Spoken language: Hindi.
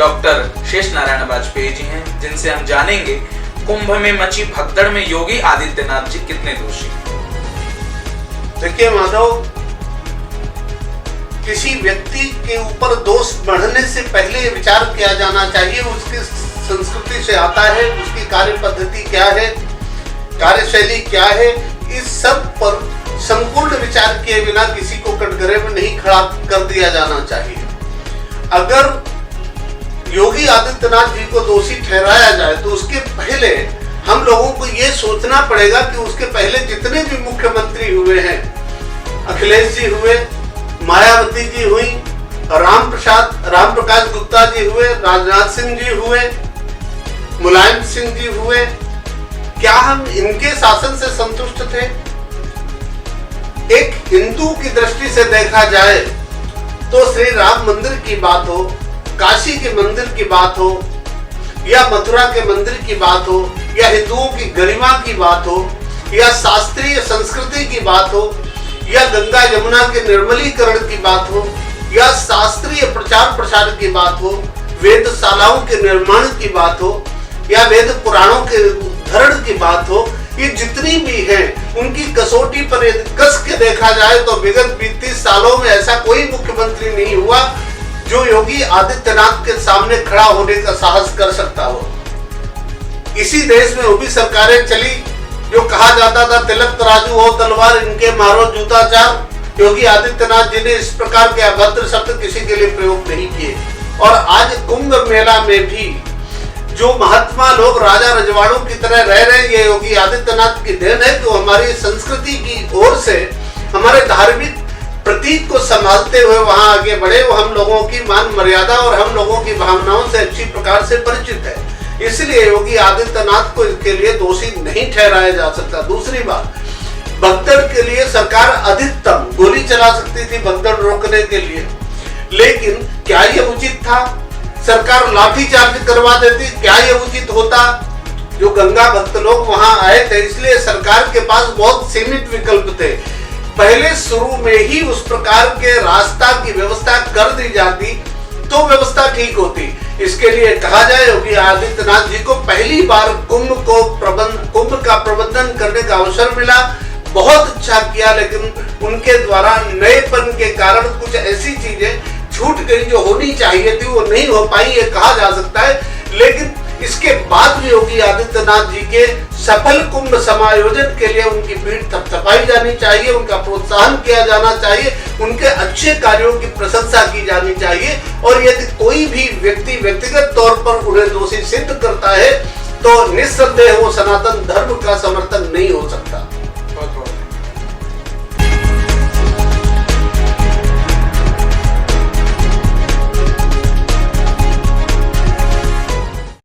डॉक्टर शेष नारायण वाजपेयी जी हैं, जिनसे हम जानेंगे कुंभ में मची भगदड़ में योगी आदित्यनाथ जी कितने दोषी। देखिए माधव, किसी व्यक्ति के ऊपर दोष बढ़ने से पहले विचार किया जाना चाहिए उसकी संस्कृति से आता है, उसकी कार्य पद्धति क्या है, कार्यशैली क्या है। इस सब पर संपूर्ण विचार किए बिना किसी को कटघरे में नहीं खड़ा कर दिया जाना चाहिए। अगर योगी आदित्यनाथ जी को दोषी ठहराया जाए तो उसके पहले हम लोगों को ये सोचना पड़ेगा कि उसके पहले जितने भी मुख्यमंत्री हुए हैं, अखिलेश जी हुए, मायावती जी हुई, राम प्रकाश गुप्ता जी हुए, राजनाथ सिंह जी हुए, मुलायम सिंह जी हुए, क्या हम इनके शासन से संतुष्ट थे? एक हिंदू की दृष्टि से देखा जाए तो श्री राम मंदिर की बात हो, काशी के मंदिर की बात हो, या मथुरा के मंदिर की बात हो, या हिंदुओं की गरिमा की बात हो, या शास्त्रीय संस्कृति की बात हो, या गंगा यमुना के निर्मलीकरण की बात हो, या शास्त्रीय प्रचार प्रसार की बात हो, वेदशालाओं के निर्माण की बात हो, या वेद पुराणों के उद्धरण की बात हो, ये जितनी भी हैं उनकी कसौटी पर कस के देखा जाए तो विगत 20 सालों में ऐसा कोई मुख्यमंत्री नहीं हुआ जो योगी आदित्यनाथ के सामने खड़ा होने का साहस कर सकता हो। इसी देश में वो भी सरकारें चली जो कहा जाता था तिलक तराजू हो तलवार इनके मारो जूताचार। योगी आदित्यनाथ जी ने इस प्रकार के अभद्र शब्द किसी के लिए प्रयोग नहीं किए। और आज कुंभ मेला में भी जो महात्मा लोग राजा रजवाड़ों की तरह रह रहे हैं, ये योगी आदित्यनाथ की देन है। तो हमारी संस्कृति की ओर से हमारे धार्मिक प्रतीक को संभालते हुए वहां आगे बढ़े। वो हम लोगों की मान मर्यादा और हम लोगों की भावनाओं से अच्छी प्रकार से परिचित है, इसलिए योगी आदित्यनाथ को इसके लिए दोषी नहीं ठहराया जा सकता। दूसरी बात, भगदड़ के लिए सरकार अधिकतम गोली चला सकती थी भगदड़ रोकने के लिए, लेकिन क्या ये उचित था? सरकार लाठीचार्ज करवा देती, क्या ये उचित होता? जो गंगा भक्त लोग वहां आए थे, इसलिए सरकार के पास बहुत सीमित विकल्प थे। पहले शुरू में ही उस प्रकार के रास्ता की व्यवस्था कर दी जाती तो व्यवस्था ठीक होती। इसके लिए कहा जाए योगी आदित्यनाथ जी को पहली बार कुंभ का प्रबंधन करने का अवसर मिला, बहुत अच्छा किया, लेकिन उनके द्वारा नएपन के कारण कुछ ऐसी चीजें छूट गई जो होनी चाहिए थी, वो नहीं हो पाई, ये कहा जा सकता है। लेकिन इसके बाद भी योगी आदित्यनाथ जी के सफल कुंभ समायोजन के लिए उनकी पीठ थपथपाई जानी चाहिए, उनका प्रोत्साहन किया जाना चाहिए, उनके अच्छे कार्यों की प्रशंसा की जानी चाहिए। और यदि कोई भी व्यक्ति व्यक्तिगत तौर पर उन्हें दोषी सिद्ध करता है तो निस्संदेह वो सनातन धर्म का समर्थन नहीं हो सकता।